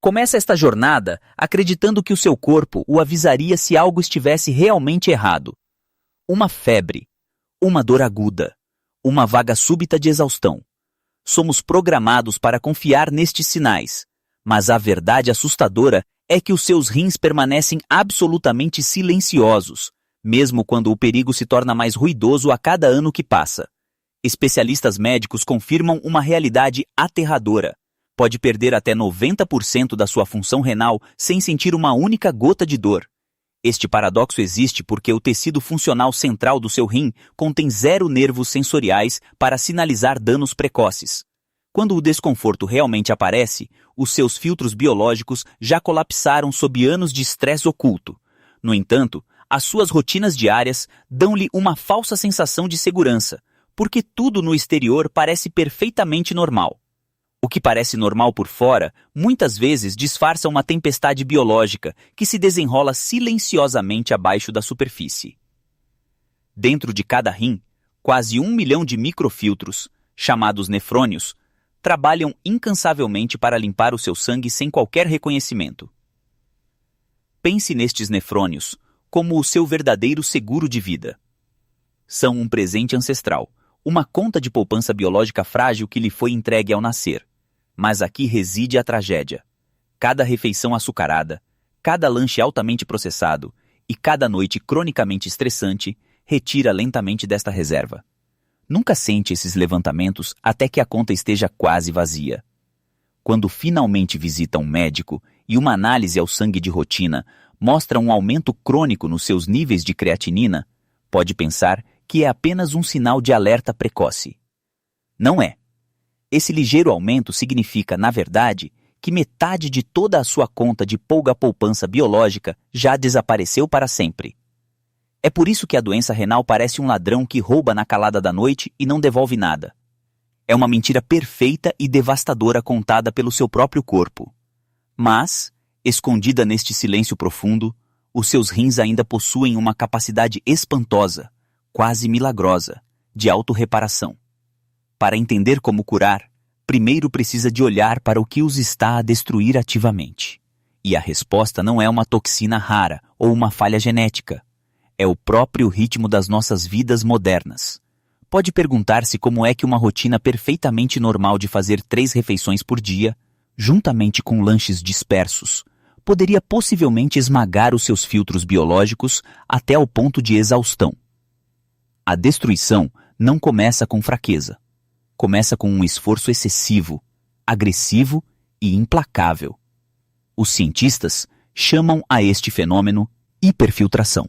Começa esta jornada acreditando que o seu corpo o avisaria se algo estivesse realmente errado. Uma febre, uma dor aguda, uma vaga súbita de exaustão. Somos programados para confiar nestes sinais, mas a verdade assustadora é que os seus rins permanecem absolutamente silenciosos, mesmo quando o perigo se torna mais ruidoso a cada ano que passa. Especialistas médicos confirmam uma realidade aterradora. Pode perder até 90% da sua função renal sem sentir uma única gota de dor. Este paradoxo existe porque o tecido funcional central do seu rim contém 0 nervos sensoriais para sinalizar danos precoces. Quando o desconforto realmente aparece, os seus filtros biológicos já colapsaram sob anos de estresse oculto. No entanto, as suas rotinas diárias dão-lhe uma falsa sensação de segurança, porque tudo no exterior parece perfeitamente normal. O que parece normal por fora, muitas vezes disfarça uma tempestade biológica que se desenrola silenciosamente abaixo da superfície. Dentro de cada rim, quase 1 milhão de microfiltros, chamados nefrônios, trabalham incansavelmente para limpar o seu sangue sem qualquer reconhecimento. Pense nestes nefrônios como o seu verdadeiro seguro de vida. São um presente ancestral, uma conta de poupança biológica frágil que lhe foi entregue ao nascer. Mas aqui reside a tragédia. Cada refeição açucarada, cada lanche altamente processado e cada noite cronicamente estressante retira lentamente desta reserva. Nunca sente esses levantamentos até que a conta esteja quase vazia. Quando finalmente visita um médico e uma análise ao sangue de rotina mostra um aumento crônico nos seus níveis de creatinina, pode pensar que é apenas um sinal de alerta precoce. Não é. Esse ligeiro aumento significa, na verdade, que metade de toda a sua conta de poupança biológica já desapareceu para sempre. É por isso que a doença renal parece um ladrão que rouba na calada da noite e não devolve nada. É uma mentira perfeita e devastadora contada pelo seu próprio corpo. Mas, escondida neste silêncio profundo, os seus rins ainda possuem uma capacidade espantosa, quase milagrosa, de autorreparação. Para entender como curar, primeiro precisa de olhar para o que os está a destruir ativamente. E a resposta não é uma toxina rara ou uma falha genética. É o próprio ritmo das nossas vidas modernas. Pode perguntar-se como é que uma rotina perfeitamente normal de fazer 3 refeições por dia, juntamente com lanches dispersos, poderia possivelmente esmagar os seus filtros biológicos até ao ponto de exaustão. A destruição não começa com fraqueza. Começa com um esforço excessivo, agressivo e implacável. Os cientistas chamam a este fenômeno hiperfiltração.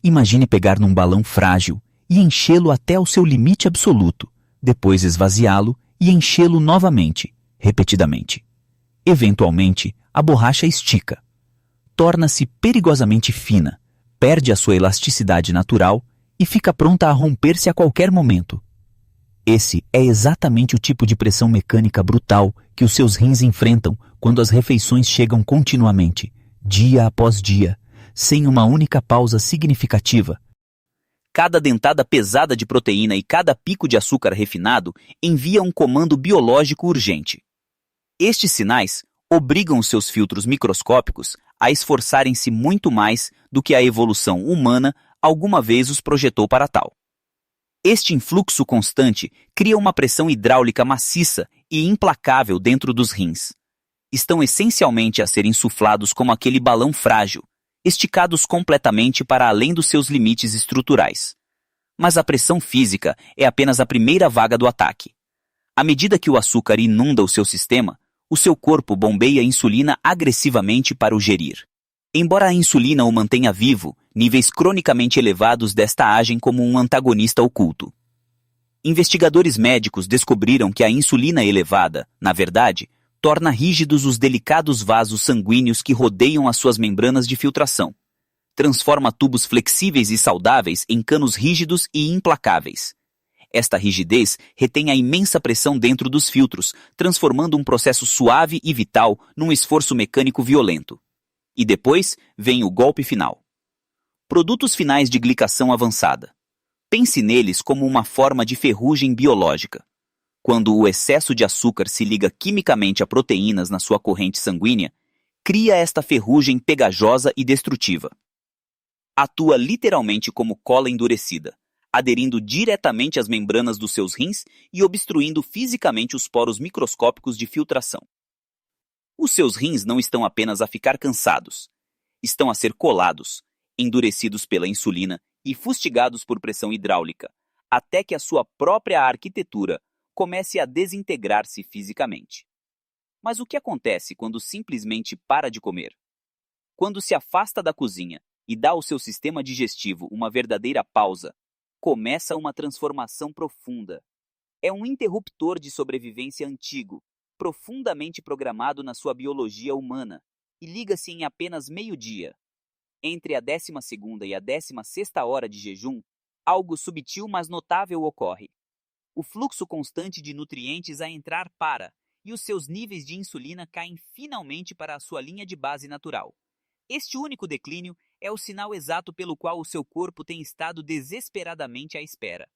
Imagine pegar num balão frágil e enchê-lo até o seu limite absoluto, depois esvaziá-lo e enchê-lo novamente, repetidamente. Eventualmente, a borracha estica. Torna-se perigosamente fina, perde a sua elasticidade natural e fica pronta a romper-se a qualquer momento. Esse é exatamente o tipo de pressão mecânica brutal que os seus rins enfrentam quando as refeições chegam continuamente, dia após dia, sem uma única pausa significativa. Cada dentada pesada de proteína e cada pico de açúcar refinado envia um comando biológico urgente. Estes sinais obrigam os seus filtros microscópicos a esforçarem-se muito mais do que a evolução humana alguma vez os projetou para tal. Este influxo constante cria uma pressão hidráulica maciça e implacável dentro dos rins. Estão essencialmente a ser insuflados como aquele balão frágil, esticados completamente para além dos seus limites estruturais. Mas a pressão física é apenas a primeira vaga do ataque. À medida que o açúcar inunda o seu sistema, o seu corpo bombeia insulina agressivamente para o gerir. Embora a insulina o mantenha vivo, níveis cronicamente elevados desta agem como um antagonista oculto. Investigadores médicos descobriram que a insulina elevada, na verdade, torna rígidos os delicados vasos sanguíneos que rodeiam as suas membranas de filtração. Transforma tubos flexíveis e saudáveis em canos rígidos e implacáveis. Esta rigidez retém a imensa pressão dentro dos filtros, transformando um processo suave e vital num esforço mecânico violento. E depois vem o golpe final. Produtos finais de glicação avançada. Pense neles como uma forma de ferrugem biológica. Quando o excesso de açúcar se liga quimicamente a proteínas na sua corrente sanguínea, cria esta ferrugem pegajosa e destrutiva. Atua literalmente como cola endurecida, aderindo diretamente às membranas dos seus rins e obstruindo fisicamente os poros microscópicos de filtração. Os seus rins não estão apenas a ficar cansados, estão a ser colados, endurecidos pela insulina e fustigados por pressão hidráulica, até que a sua própria arquitetura comece a desintegrar-se fisicamente. Mas o que acontece quando simplesmente para de comer? Quando se afasta da cozinha e dá ao seu sistema digestivo uma verdadeira pausa, começa uma transformação profunda. É um interruptor de sobrevivência antigo, profundamente programado na sua biologia humana, e liga-se em apenas meio-dia. Entre a 12ª e a 16ª hora de jejum, algo subtil mas notável ocorre. O fluxo constante de nutrientes a entrar para, e os seus níveis de insulina caem finalmente para a sua linha de base natural. Este único declínio é o sinal exato pelo qual o seu corpo tem estado desesperadamente à espera.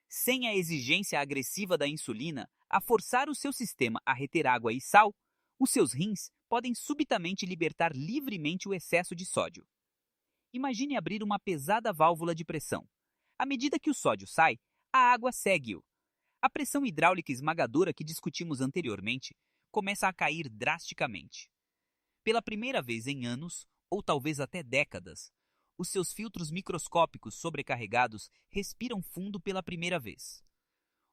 Sem a exigência agressiva da insulina a forçar o seu sistema a reter água e sal, os seus rins podem subitamente libertar livremente o excesso de sódio. Imagine abrir uma pesada válvula de pressão. À medida que o sódio sai, a água segue-o. A pressão hidráulica esmagadora que discutimos anteriormente começa a cair drasticamente. Pela primeira vez em anos, ou talvez até décadas, os seus filtros microscópicos sobrecarregados respiram fundo pela primeira vez.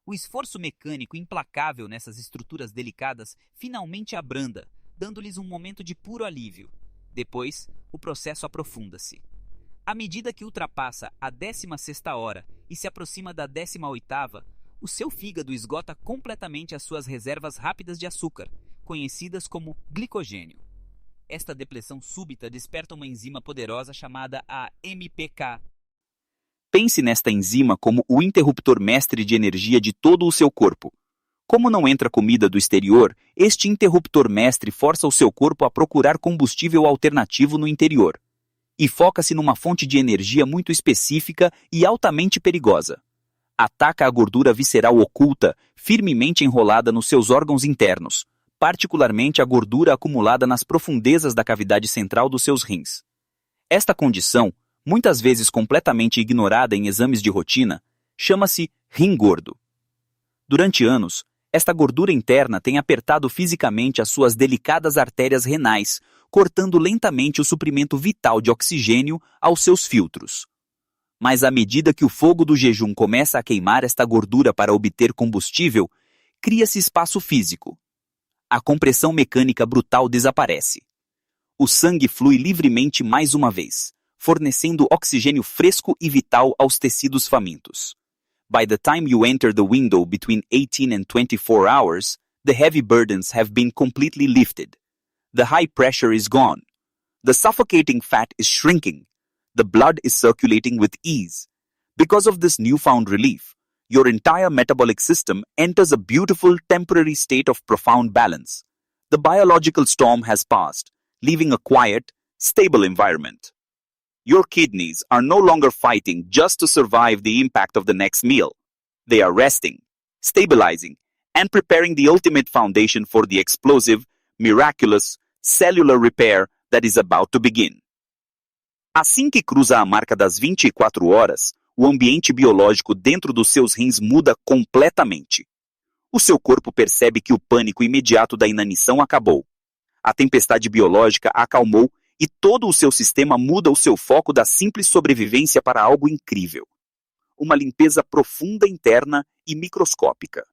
O esforço mecânico implacável nessas estruturas delicadas finalmente abranda, dando-lhes um momento de puro alívio. Depois, o processo aprofunda-se. À medida que ultrapassa a 16ª hora e se aproxima da 18ª, o seu fígado esgota completamente as suas reservas rápidas de açúcar, conhecidas como glicogênio. Esta depressão súbita desperta uma enzima poderosa chamada a MPK. Pense nesta enzima como o interruptor mestre de energia de todo o seu corpo. Como não entra comida do exterior, este interruptor mestre força o seu corpo a procurar combustível alternativo no interior. E foca-se numa fonte de energia muito específica e altamente perigosa. Ataca a gordura visceral oculta, firmemente enrolada nos seus órgãos internos, particularmente a gordura acumulada nas profundezas da cavidade central dos seus rins. Esta condição, muitas vezes completamente ignorada em exames de rotina, chama-se rim gordo. Durante anos, esta gordura interna tem apertado fisicamente as suas delicadas artérias renais, cortando lentamente o suprimento vital de oxigênio aos seus filtros. Mas à medida que o fogo do jejum começa a queimar esta gordura para obter combustível, cria-se espaço físico. A compressão mecânica brutal desaparece. O sangue flui livremente mais uma vez, fornecendo oxigênio fresco e vital aos tecidos famintos. By the time you enter the window between 18 and 24 hours, the heavy burdens have been completely lifted. The high pressure is gone. The suffocating fat is shrinking. The blood is circulating with ease. Because of this newfound relief, your entire metabolic system enters a beautiful temporary state of profound balance. The biological storm has passed, leaving a quiet, stable environment. Your kidneys are no longer fighting just to survive the impact of the next meal. They are resting, stabilizing, and preparing the ultimate foundation for the explosive, miraculous, cellular repair that is about to begin. Assim que cruza a marca das 24 horas, o ambiente biológico dentro dos seus rins muda completamente. O seu corpo percebe que o pânico imediato da inanição acabou. A tempestade biológica acalmou e todo o seu sistema muda o seu foco da simples sobrevivência para algo incrível. Uma limpeza profunda interna e microscópica.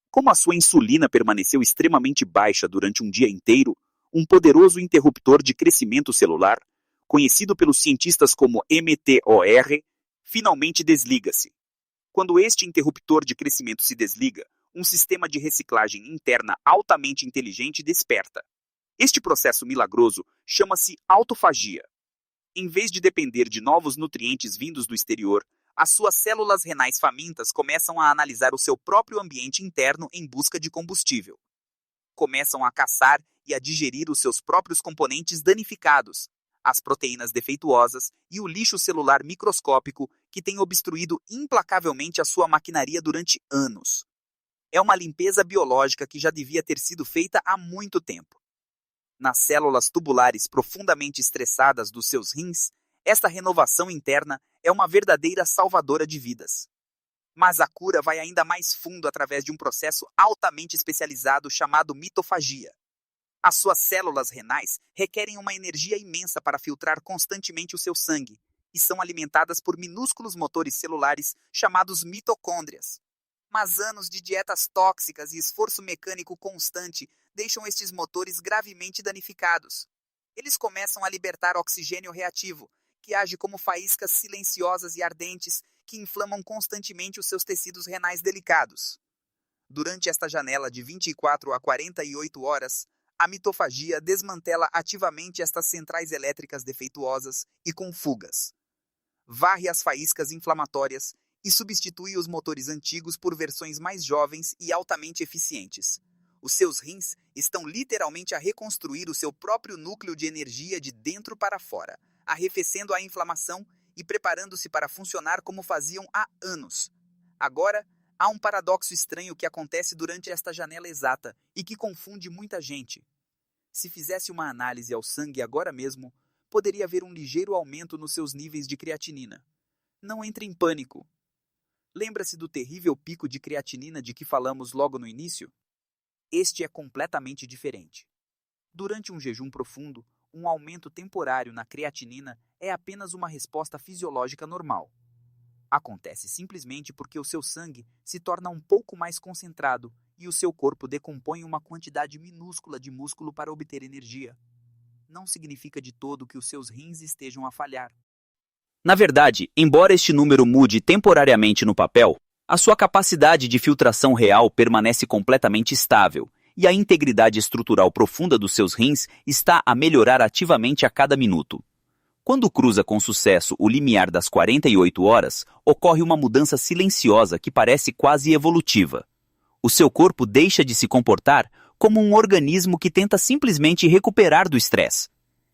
Como a sua insulina permaneceu extremamente baixa durante um dia inteiro, um poderoso interruptor de crescimento celular, conhecido pelos cientistas como mTOR, finalmente desliga-se. Quando este interruptor de crescimento se desliga, um sistema de reciclagem interna altamente inteligente desperta. Este processo milagroso chama-se autofagia. Em vez de depender de novos nutrientes vindos do exterior, as suas células renais famintas começam a analisar o seu próprio ambiente interno em busca de combustível. Começam a caçar e a digerir os seus próprios componentes danificados, as proteínas defeituosas e o lixo celular microscópico que tem obstruído implacavelmente a sua maquinaria durante anos. É uma limpeza biológica que já devia ter sido feita há muito tempo. Nas células tubulares profundamente estressadas dos seus rins, esta renovação interna é uma verdadeira salvadora de vidas. Mas a cura vai ainda mais fundo através de um processo altamente especializado chamado mitofagia. As suas células renais requerem uma energia imensa para filtrar constantemente o seu sangue e são alimentadas por minúsculos motores celulares chamados mitocôndrias. Mas anos de dietas tóxicas e esforço mecânico constante deixam estes motores gravemente danificados. Eles começam a libertar oxigênio reativo, que age como faíscas silenciosas e ardentes que inflamam constantemente os seus tecidos renais delicados. Durante esta janela de 24 a 48 horas, a mitofagia desmantela ativamente estas centrais elétricas defeituosas e com fugas. Varre as faíscas inflamatórias e substitui os motores antigos por versões mais jovens e altamente eficientes. Os seus rins estão literalmente a reconstruir o seu próprio núcleo de energia de dentro para fora, arrefecendo a inflamação e preparando-se para funcionar como faziam há anos. Agora, há um paradoxo estranho que acontece durante esta janela exata e que confunde muita gente. Se fizesse uma análise ao sangue agora mesmo, poderia haver um ligeiro aumento nos seus níveis de creatinina. Não entre em pânico. Lembra-se do terrível pico de creatinina de que falamos logo no início? Este é completamente diferente. Durante um jejum profundo, um aumento temporário na creatinina é apenas uma resposta fisiológica normal. Acontece simplesmente porque o seu sangue se torna um pouco mais concentrado e o seu corpo decompõe uma quantidade minúscula de músculo para obter energia. Não significa de todo que os seus rins estejam a falhar. Na verdade, embora este número mude temporariamente no papel, a sua capacidade de filtração real permanece completamente estável e a integridade estrutural profunda dos seus rins está a melhorar ativamente a cada minuto. Quando cruza com sucesso o limiar das 48 horas, ocorre uma mudança silenciosa que parece quase evolutiva. O seu corpo deixa de se comportar como um organismo que tenta simplesmente recuperar do estresse.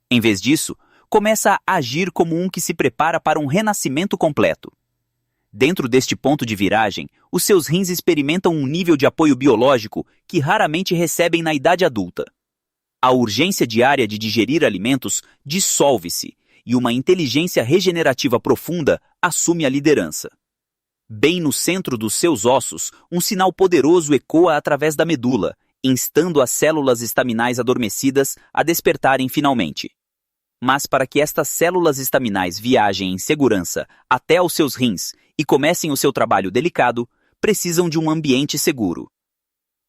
Em vez disso, começa a agir como um que se prepara para um renascimento completo. Dentro deste ponto de viragem, os seus rins experimentam um nível de apoio biológico que raramente recebem na idade adulta. A urgência diária de digerir alimentos dissolve-se e uma inteligência regenerativa profunda assume a liderança. Bem no centro dos seus ossos, um sinal poderoso ecoa através da medula, instando as células estaminais adormecidas a despertarem finalmente. Mas para que estas células estaminais viajem em segurança até aos seus rins e comecem o seu trabalho delicado, precisam de um ambiente seguro.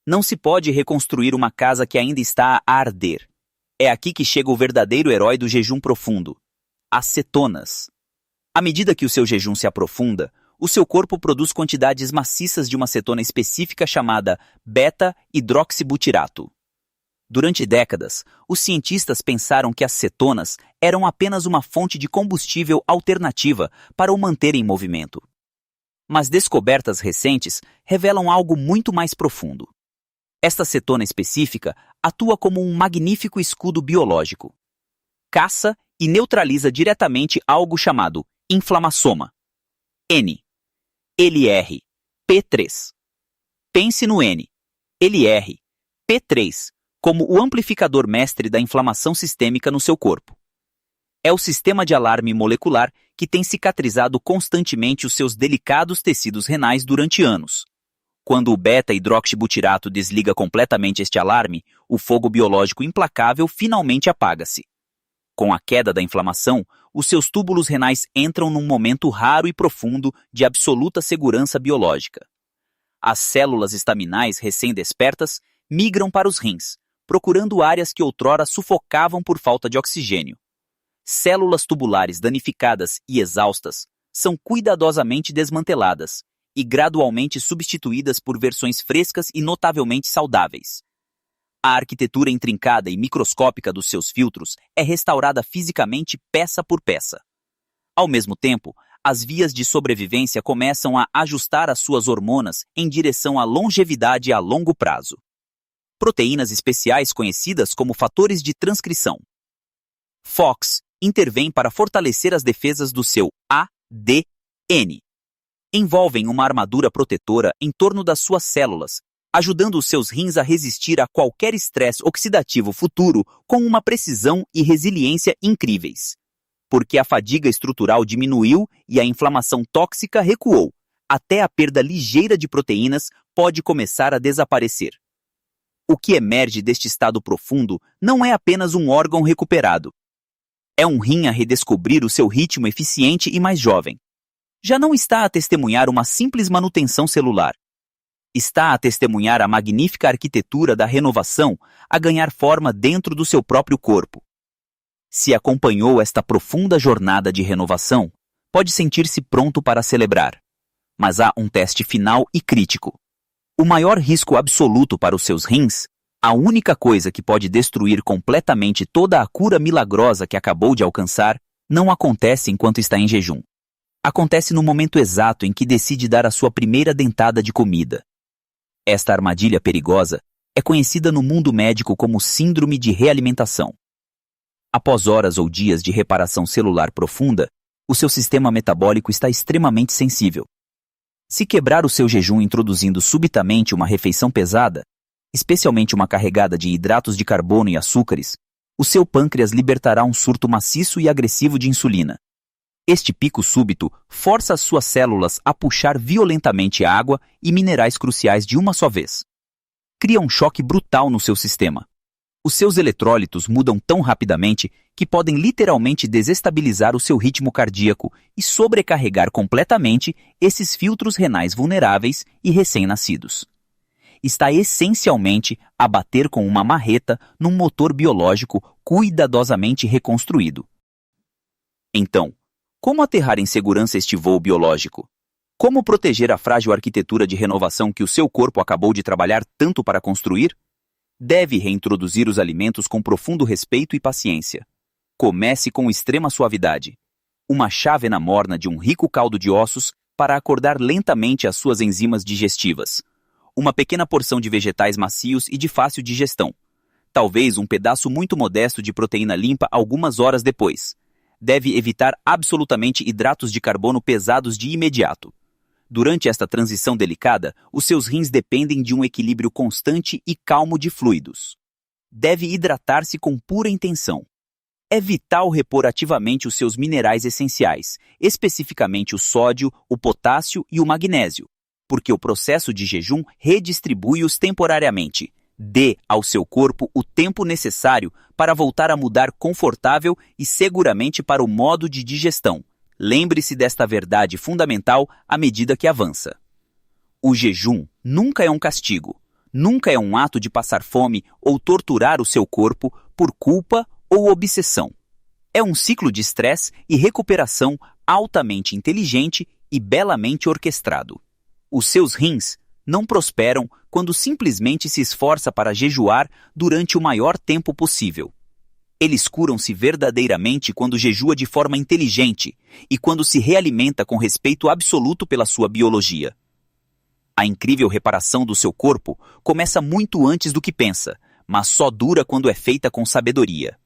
Não se pode reconstruir uma casa que ainda está a arder. É aqui que chega o verdadeiro herói do jejum profundo: as cetonas. À medida que o seu jejum se aprofunda, o seu corpo produz quantidades maciças de uma cetona específica chamada beta-hidroxibutirato. Durante décadas, os cientistas pensaram que as cetonas eram apenas uma fonte de combustível alternativa para o manter em movimento. Mas descobertas recentes revelam algo muito mais profundo. Esta cetona específica atua como um magnífico escudo biológico. Caça e neutraliza diretamente algo chamado inflamassoma. N. LR. P3. Pense no N. LR. P3 como o amplificador mestre da inflamação sistêmica no seu corpo. É o sistema de alarme molecular que tem cicatrizado constantemente os seus delicados tecidos renais durante anos. Quando o beta-hidroxibutirato desliga completamente este alarme, o fogo biológico implacável finalmente apaga-se. Com a queda da inflamação, os seus túbulos renais entram num momento raro e profundo de absoluta segurança biológica. As células estaminais recém-despertas migram para os rins, procurando áreas que outrora sufocavam por falta de oxigênio. Células tubulares danificadas e exaustas são cuidadosamente desmanteladas e gradualmente substituídas por versões frescas e notavelmente saudáveis. A arquitetura intrincada e microscópica dos seus filtros é restaurada fisicamente peça por peça. Ao mesmo tempo, as vias de sobrevivência começam a ajustar as suas hormonas em direção à longevidade a longo prazo. Proteínas especiais conhecidas como fatores de transcrição FOX intervêm para fortalecer as defesas do seu ADN. Envolvem uma armadura protetora em torno das suas células ajudando os seus rins a resistir a qualquer estresse oxidativo futuro com uma precisão e resiliência incríveis. Porque a fadiga estrutural diminuiu e a inflamação tóxica recuou, até a perda ligeira de proteínas pode começar a desaparecer. O que emerge deste estado profundo não é apenas um órgão recuperado. É um rim a redescobrir o seu ritmo eficiente e mais jovem. Já não está a testemunhar uma simples manutenção celular. Está a testemunhar a magnífica arquitetura da renovação a ganhar forma dentro do seu próprio corpo. Se acompanhou esta profunda jornada de renovação, pode sentir-se pronto para celebrar. Mas há um teste final e crítico. O maior risco absoluto para os seus rins, a única coisa que pode destruir completamente toda a cura milagrosa que acabou de alcançar, não acontece enquanto está em jejum. Acontece no momento exato em que decide dar a sua primeira dentada de comida. Esta armadilha perigosa é conhecida no mundo médico como síndrome de realimentação. Após horas ou dias de reparação celular profunda, o seu sistema metabólico está extremamente sensível. Se quebrar o seu jejum introduzindo subitamente uma refeição pesada, especialmente uma carregada de hidratos de carbono e açúcares, o seu pâncreas libertará um surto maciço e agressivo de insulina. Este pico súbito força as suas células a puxar violentamente água e minerais cruciais de uma só vez. Cria um choque brutal no seu sistema. Os seus eletrólitos mudam tão rapidamente que podem literalmente desestabilizar o seu ritmo cardíaco e sobrecarregar completamente esses filtros renais vulneráveis e recém-nascidos. Está essencialmente a bater com uma marreta num motor biológico cuidadosamente reconstruído. Então, como aterrar em segurança este voo biológico? Como proteger a frágil arquitetura de renovação que o seu corpo acabou de trabalhar tanto para construir? Deve reintroduzir os alimentos com profundo respeito e paciência. Comece com extrema suavidade. Uma chávena morna de um rico caldo de ossos para acordar lentamente as suas enzimas digestivas. Uma pequena porção de vegetais macios e de fácil digestão. Talvez um pedaço muito modesto de proteína limpa algumas horas depois. Deve evitar absolutamente hidratos de carbono pesados de imediato. Durante esta transição delicada, os seus rins dependem de um equilíbrio constante e calmo de fluidos. Deve hidratar-se com pura intenção. É vital repor ativamente os seus minerais essenciais, especificamente o sódio, o potássio e o magnésio, porque o processo de jejum redistribui-os temporariamente. Dê ao seu corpo o tempo necessário para voltar a mudar confortável e seguramente para o modo de digestão. Lembre-se desta verdade fundamental à medida que avança. O jejum nunca é um castigo, nunca é um ato de passar fome ou torturar o seu corpo por culpa ou obsessão. É um ciclo de estresse e recuperação altamente inteligente e belamente orquestrado. Os seus rins não prosperam quando simplesmente se esforça para jejuar durante o maior tempo possível. Eles curam-se verdadeiramente quando jejua de forma inteligente e quando se realimenta com respeito absoluto pela sua biologia. A incrível reparação do seu corpo começa muito antes do que pensa, mas só dura quando é feita com sabedoria.